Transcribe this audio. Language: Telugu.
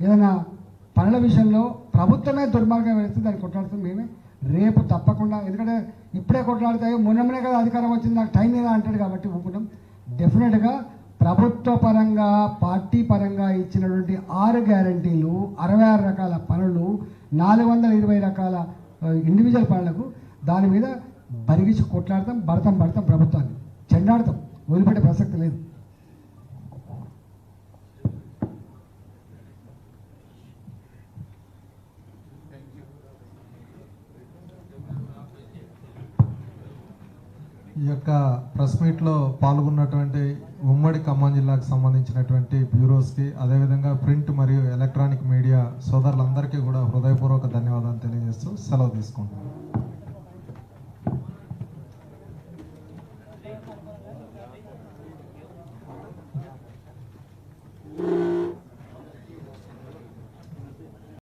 ఏదైనా పనుల విషయంలో ప్రభుత్వమే దుర్మార్గం వేస్తే దాన్ని కొట్లాడుతుంది మేమే రేపు తప్పకుండా. ఎందుకంటే ఇప్పుడే కొట్లాడతాయో మొన్ననే కదా అధికారం వచ్చింది, నాకు టైం లేదా అంటాడు కాబట్టి ఊపుకుంటాం. డెఫినెట్గా ప్రభుత్వ పరంగా పార్టీ పరంగా ఇచ్చినటువంటి 6 గ్యారంటీలు, 66 రకాల పనులు, 420 రకాల ఇండివిజువల్ పనులకు దాని మీద బరిగించి కొట్లాడతాం, పడతాం ప్రభుత్వాన్ని చెండాడతాం, వదిలిపెట్టే ప్రసక్తి లేదు. ఈ యొక్క ప్రెస్ మీట్లో పాల్గొన్నటువంటి ఉమ్మడి ఖమ్మం జిల్లాకు సంబంధించినటువంటి బ్యూరోస్కి, అదేవిధంగా ప్రింట్ మరియు ఎలక్ట్రానిక్ మీడియా సోదరులందరికీ కూడా హృదయపూర్వక ధన్యవాదాలు తెలియజేస్తూ సెలవు తీసుకుంటున్నాను.